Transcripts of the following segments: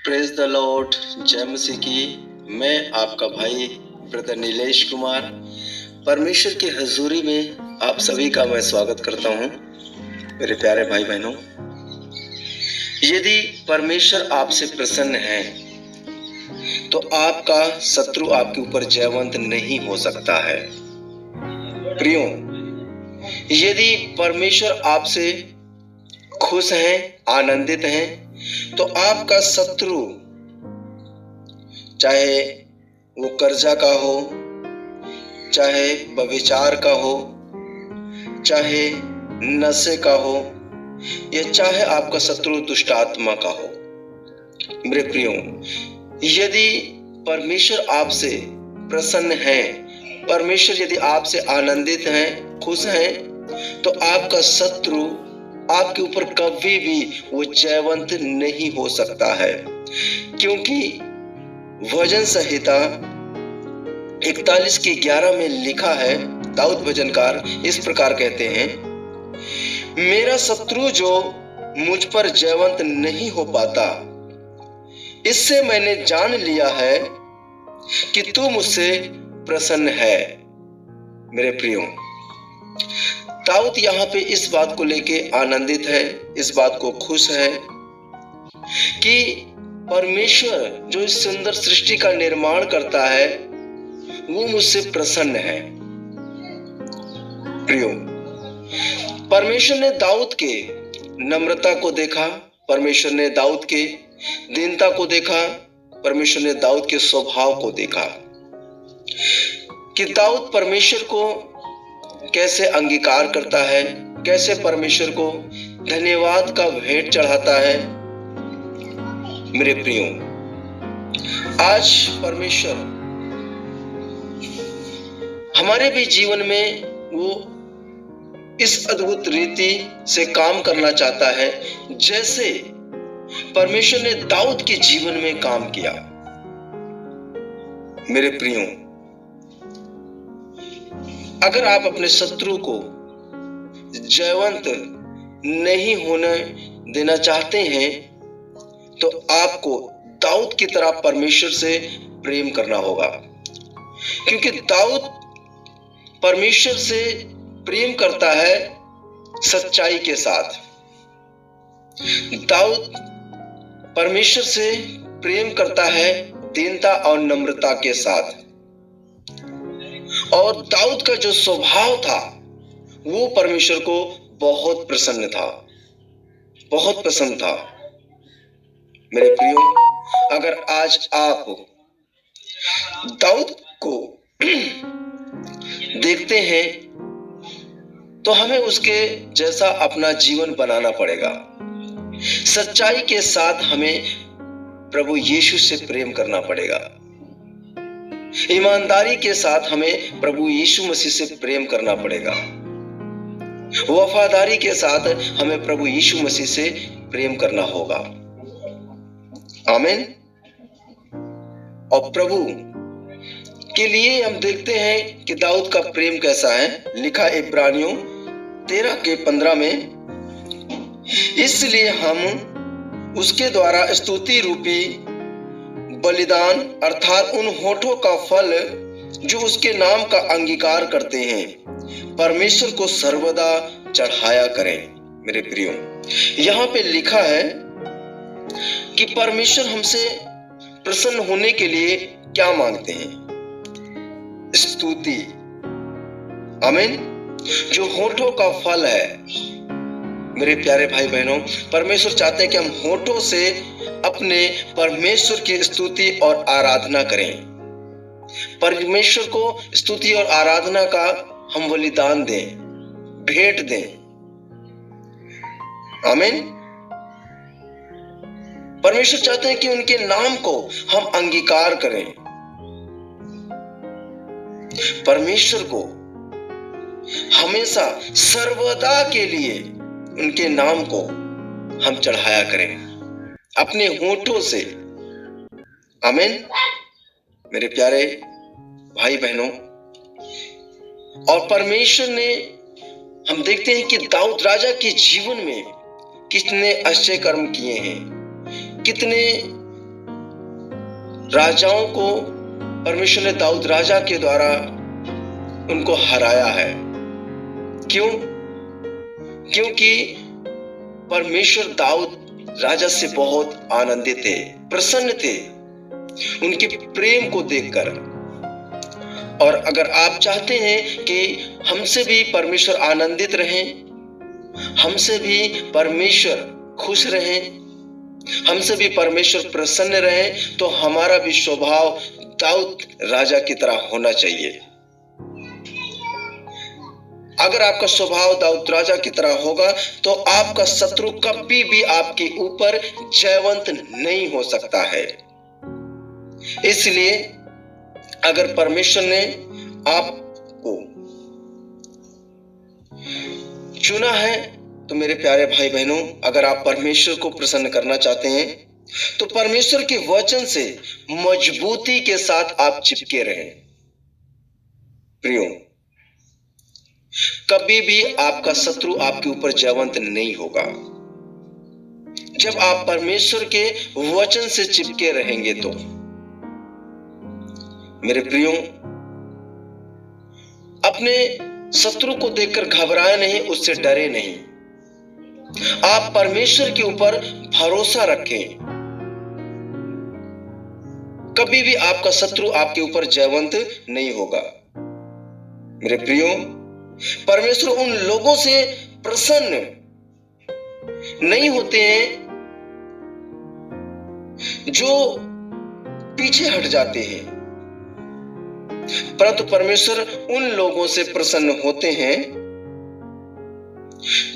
Praise the Lord. जय मसीह की। मैं आपका भाई ब्रदर नीलेश कुमार परमेश्वर की हजूरी में आप सभी का मैं स्वागत करता हूं। मेरे प्यारे भाई बहनों, यदि परमेश्वर आपसे प्रसन्न है तो आपका शत्रु आपके ऊपर जयवंत नहीं हो सकता है। प्रियो, यदि परमेश्वर आपसे खुश है, आनंदित है, तो आपका शत्रु चाहे वो कर्जा का हो, चाहे व्यभिचार का हो, चाहे नशे का हो, या चाहे आपका शत्रु दुष्ट आत्मा का हो। मेरे प्रियो, यदि परमेश्वर आपसे प्रसन्न है, परमेश्वर यदि आपसे आनंदित है, खुश है, तो आपका शत्रु आपके ऊपर कभी भी वो जयवंत नहीं हो सकता है। क्योंकि भजन संहिता 41:11 में लिखा है, दाऊद भजनकार इस प्रकार कहते हैं, मेरा शत्रु जो मुझ पर जयवंत नहीं हो पाता, इससे मैंने जान लिया है कि तू मुझसे प्रसन्न है। मेरे प्रियो, दाऊद यहाँ पे इस बात को लेके आनंदित है, इस बात को खुश है कि परमेश्वर जो इस सुंदर सृष्टि का निर्माण करता है वो मुझसे प्रसन्न है। प्रियो, परमेश्वर ने दाऊद के नम्रता को देखा, परमेश्वर ने दाऊद के दीनता को देखा, परमेश्वर ने दाऊद के स्वभाव को देखा कि दाऊद परमेश्वर को कैसे अंगीकार करता है, कैसे परमेश्वर को धन्यवाद का भेंट चढ़ाता है। मेरे प्रियो, आज परमेश्वर हमारे भी जीवन में वो इस अद्भुत रीति से काम करना चाहता है जैसे परमेश्वर ने दाऊद के जीवन में काम किया। मेरे प्रियो, अगर आप अपने शत्रु को जयवंत नहीं होने देना चाहते हैं तो आपको दाऊद की तरह परमेश्वर से प्रेम करना होगा। क्योंकि दाऊद परमेश्वर से प्रेम करता है सच्चाई के साथ। दाऊद परमेश्वर से प्रेम करता है दीनता और नम्रता के साथ। और दाऊद का जो स्वभाव था वो परमेश्वर को बहुत प्रसन्न था, बहुत पसंद था। मेरे प्रियो, अगर आज आप दाऊद को देखते हैं तो हमें उसके जैसा अपना जीवन बनाना पड़ेगा। सच्चाई के साथ हमें प्रभु यीशु से प्रेम करना पड़ेगा। ईमानदारी के साथ हमें प्रभु यीशु मसीह से प्रेम करना पड़ेगा। वफादारी के साथ हमें प्रभु यीशु मसीह से प्रेम करना होगा। आमीन। और प्रभु के लिए हम देखते हैं कि दाऊद का प्रेम कैसा है। लिखा इब्रानियों 13:15 में, इसलिए हम उसके द्वारा स्तुति रूपी बलिदान अर्थात उन होठों का फल जो उसके नाम का अंगीकार करते हैं परमेश्वर को सर्वदा चढ़ाया करें। मेरे प्रियो, यहाँ पे लिखा है कि परमेश्वर हमसे प्रसन्न होने के लिए क्या मांगते हैं? स्तुति। आमीन। जो होठों का फल है। मेरे प्यारे भाई बहनों, परमेश्वर चाहते हैं कि हम होठों से अपने परमेश्वर की स्तुति और आराधना करें। परमेश्वर को स्तुति और आराधना का हम बलिदान दें, भेंट दें। आमीन। परमेश्वर चाहते हैं कि उनके नाम को हम अंगीकार करें। परमेश्वर को हमेशा सर्वदा के लिए उनके नाम को हम चढ़ाया करें अपने होठों से। आमीन। मेरे प्यारे भाई बहनों, और परमेश्वर ने, हम देखते हैं कि दाऊद राजा के जीवन में कितने अच्छे कर्म किए हैं, कितने राजाओं को परमेश्वर ने दाऊद राजा के द्वारा उनको हराया है। क्यों? क्योंकि परमेश्वर दाऊद राजा से बहुत आनंदित थे, प्रसन्न थे उनके प्रेम को देखकर। और अगर आप चाहते हैं कि हमसे भी परमेश्वर आनंदित रहें, हमसे भी परमेश्वर खुश रहें, हमसे भी परमेश्वर प्रसन्न रहे, तो हमारा भी स्वभाव दाऊद राजा की तरह होना चाहिए। अगर आपका स्वभाव दाऊद राजा की तरह होगा तो आपका शत्रु कभी भी आपके ऊपर जयवंत नहीं हो सकता है। इसलिए अगर परमेश्वर ने आपको चुना है तो मेरे प्यारे भाई बहनों, अगर आप परमेश्वर को प्रसन्न करना चाहते हैं तो परमेश्वर के वचन से मजबूती के साथ आप चिपके रहें। प्रियो, कभी भी आपका शत्रु आपके ऊपर जयवंत नहीं होगा। जब आप परमेश्वर के वचन से चिपके रहेंगे तो मेरे प्रियो, अपने शत्रु को देखकर घबराए नहीं, उससे डरे नहीं। आप परमेश्वर के ऊपर भरोसा रखें। कभी भी आपका शत्रु आपके ऊपर जयवंत नहीं होगा। मेरे प्रियो, परमेश्वर उन लोगों से प्रसन्न नहीं होते हैं जो पीछे हट जाते हैं, परंतु परमेश्वर उन लोगों से प्रसन्न होते हैं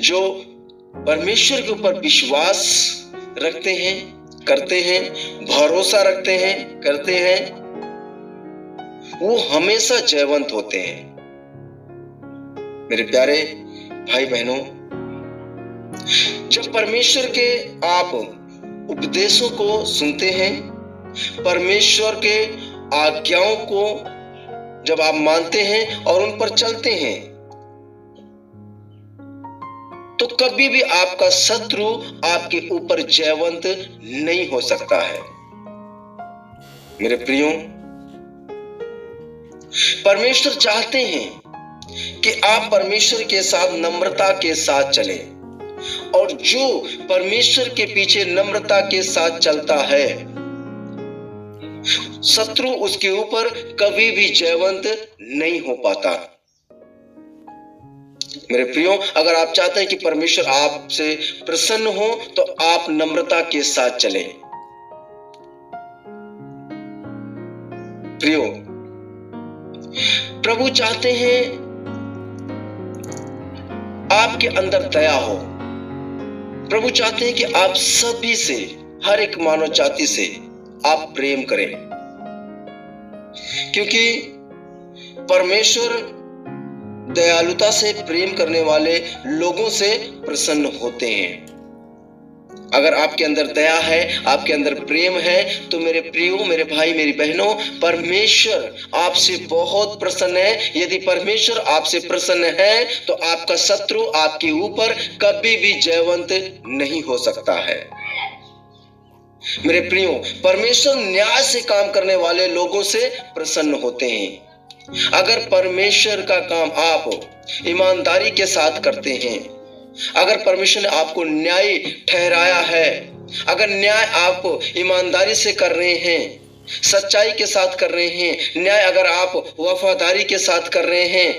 जो परमेश्वर के ऊपर विश्वास रखते हैं, करते हैं, भरोसा रखते हैं, करते हैं। वो हमेशा जयवंत होते हैं। मेरे प्यारे भाई बहनों, जब परमेश्वर के आप उपदेशों को सुनते हैं, परमेश्वर के आज्ञाओं को जब आप मानते हैं और उन पर चलते हैं, तो कभी भी आपका शत्रु आपके ऊपर जयवंत नहीं हो सकता है। मेरे प्रियो, परमेश्वर चाहते हैं कि आप परमेश्वर के साथ नम्रता के साथ चलें, और जो परमेश्वर के पीछे नम्रता के साथ चलता है, शत्रु उसके ऊपर कभी भी जयवंत नहीं हो पाता। मेरे प्रियो, अगर आप चाहते हैं कि परमेश्वर आपसे प्रसन्न हो तो आप नम्रता के साथ चलें। प्रियो, प्रभु चाहते हैं आपके अंदर दया हो। प्रभु चाहते हैं कि आप सभी से, हर एक मानव जाति से आप प्रेम करें, क्योंकि परमेश्वर दयालुता से प्रेम करने वाले लोगों से प्रसन्न होते हैं। अगर आपके अंदर दया है, आपके अंदर प्रेम है, तो मेरे प्रियो, मेरे भाई, मेरी बहनों, परमेश्वर आपसे बहुत प्रसन्न है। यदि परमेश्वर आपसे प्रसन्न है तो आपका शत्रु आपके ऊपर कभी भी जयवंत नहीं हो सकता है। मेरे प्रियो, परमेश्वर न्याय से काम करने वाले लोगों से प्रसन्न होते हैं। अगर परमेश्वर का काम आप ईमानदारी के साथ करते हैं, अगर परमेश्वर ने आपको न्याय ठहराया है, अगर न्याय आप ईमानदारी से कर रहे हैं, सच्चाई के साथ कर रहे हैं, न्याय अगर आप वफादारी के साथ कर रहे हैं,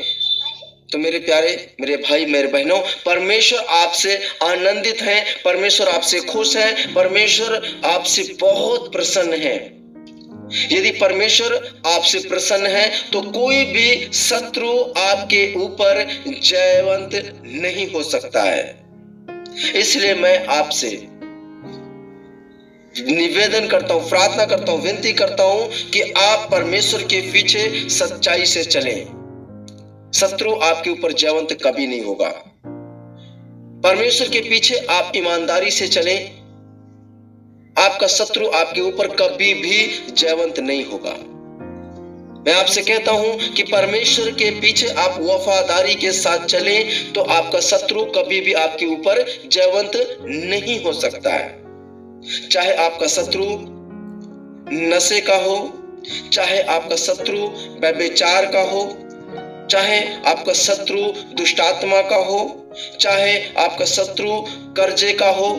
तो मेरे प्यारे, मेरे भाई, मेरे बहनों, परमेश्वर आपसे आनंदित है, परमेश्वर आपसे खुश है, परमेश्वर आपसे बहुत प्रसन्न है। यदि परमेश्वर आपसे प्रसन्न है तो कोई भी शत्रु आपके ऊपर जयवंत नहीं हो सकता है। इसलिए मैं आपसे निवेदन करता हूं, प्रार्थना करता हूं, विनती करता हूं कि आप परमेश्वर के पीछे सच्चाई से चलें। शत्रु आपके ऊपर जयवंत कभी नहीं होगा। परमेश्वर के पीछे आप ईमानदारी से चलें, आपका शत्रु आपके ऊपर कभी भी जयवंत नहीं होगा। मैं आपसे कहता हूं कि परमेश्वर के पीछे आप वफादारी के साथ चलें तो आपका शत्रु कभी भी आपके ऊपर जयवंत नहीं हो सकता है। चाहे आपका शत्रु नशे का हो, चाहे आपका शत्रु व्यभिचार का हो, चाहे आपका शत्रु दुष्टात्मा का हो, चाहे आपका शत्रु कर्जे का हो,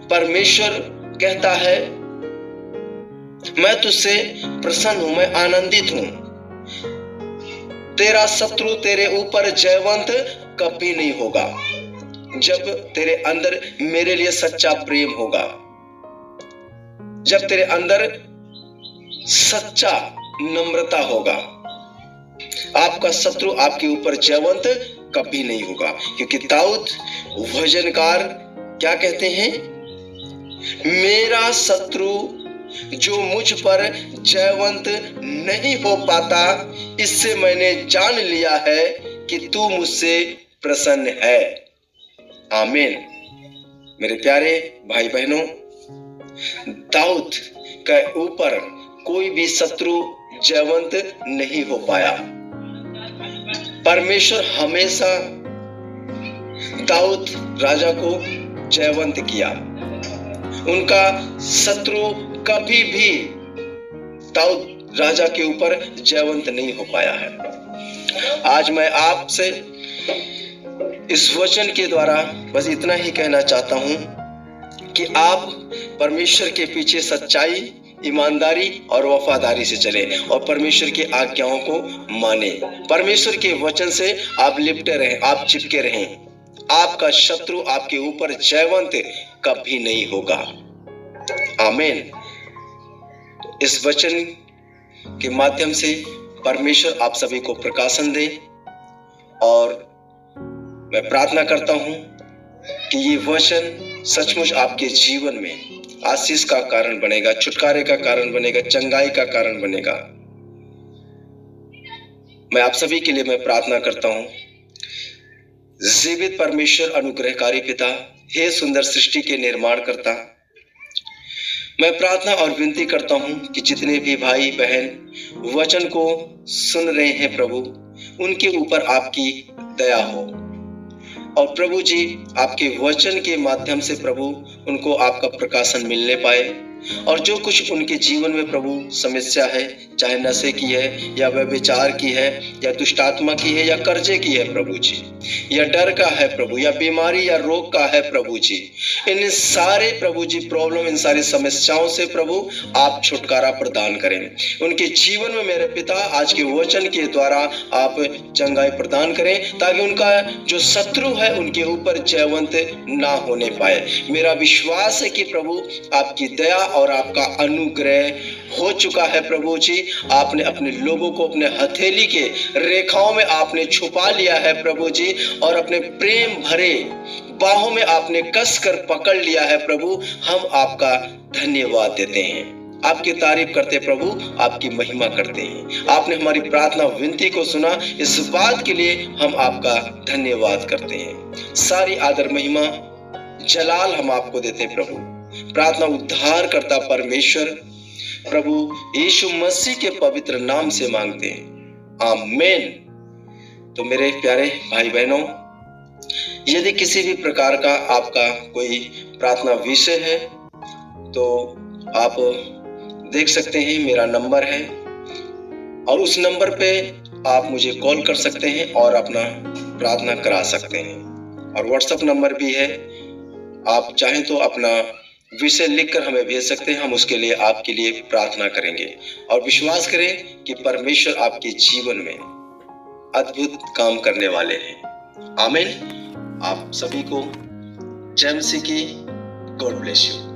परमेश्वर कहता है मैं तुझसे प्रसन्न हूं, मैं आनंदित हूं। तेरा शत्रु तेरे ऊपर जयवंत कभी नहीं होगा जब तेरे अंदर मेरे लिए सच्चा प्रेम होगा, जब तेरे अंदर सच्चा नम्रता होगा। आपका शत्रु आपके ऊपर जयवंत कभी नहीं होगा, क्योंकि दाऊद भजनकार क्या कहते हैं, मेरा शत्रु जो मुझ पर जयवंत नहीं हो पाता, इससे मैंने जान लिया है कि तू मुझसे प्रसन्न है। आमीन। मेरे प्यारे भाई बहनों, दाऊद के ऊपर कोई भी शत्रु जयवंत नहीं हो पाया। परमेश्वर हमेशा दाऊद राजा को जयवंत किया। उनका शत्रु कभी भी दाऊद राजा के ऊपर जयवंत नहीं हो पाया है। आज मैं आपसे इस वचन के द्वारा बस इतना ही कहना चाहता हूं कि आप परमेश्वर के पीछे सच्चाई, ईमानदारी और वफादारी से चले और परमेश्वर की आज्ञाओं को माने। परमेश्वर के वचन से आप लिपटे रहें, आप चिपके रहें। आपका शत्रु आपके ऊपर जयवंत कभी नहीं होगा। आमीन। इस वचन के माध्यम से परमेश्वर आप सभी को प्रकाशन दे और मैं प्रार्थना करता हूं कि ये वचन सचमुच आपके जीवन में आशीष का कारण बनेगा, छुटकारे का कारण बनेगा, चंगाई का कारण बनेगा। मैं आप सभी के लिए मैं प्रार्थना करता हूं। जीवित परमेश्वर, अनुग्रहकारी पिता, हे सुंदर सृष्टि के निर्माण करता, मैं प्रार्थना और विनती करता हूं कि जितने भी भाई बहन वचन को सुन रहे हैं प्रभु, उनके ऊपर आपकी दया हो और प्रभु जी आपके वचन के माध्यम से प्रभु उनको आपका प्रकाशन मिलने पाए और जो कुछ उनके जीवन में प्रभु समस्या है, चाहे नशे की है या व्यभिचार की है या दुष्टात्मा की है या कर्जे की है प्रभु जी, या डर का है प्रभु, या बीमारी या रोग का है प्रभु जी, इन सारे प्रभु जी प्रॉब्लम, इन सारी समस्याओं से प्रभु आप छुटकारा प्रदान करें उनके जीवन में। मेरे पिता आज के वचन के द्वारा आप चंगाई प्रदान करें ताकि उनका जो शत्रु है उनके ऊपर जयवंत ना होने पाए। मेरा विश्वास है कि प्रभु आपकी दया और आपका अनुग्रह हो चुका है प्रभु जी। आपने अपने लोगों को अपने हथेली के रेखाओं में आपने छुपा लिया है प्रभु जी और अपने प्रेम भरे बाहों में आपने कस कर पकड़ लिया है प्रभु। हम आपका धन्यवाद देते हैं, आपकी तारीफ करते प्रभु, आपकी महिमा करते हैं। आपने हमारी प्रार्थना विनती को सुना, इस बात के लिए हम आपका धन्यवाद करते हैं। सारी आदर महिमा जलाल हम आपको देते हैं प्रभु। प्रार्थना उद्धार करता परमेश्वर प्रभु यीशु मसीह के पवित्र नाम से मांगते हैं, आमीन। तो मेरे प्यारे भाई बहनों, यदि किसी भी प्रकार का आपका कोई प्रार्थना विषय है तो आप देख सकते हैं, मेरा नंबर है और उस नंबर पे आप मुझे कॉल कर सकते हैं और अपना प्रार्थना करा सकते हैं। और व्हाट्सएप नंबर भी है, आप चाहें तो अपना विषय लिखकर हमें भेज सकते हैं, हम उसके लिए आपके लिए प्रार्थना करेंगे। और विश्वास करें कि परमेश्वर आपके जीवन में अद्भुत काम करने वाले हैं। आमीन। आप सभी को जय मसीह की, गॉड ब्लेस यू।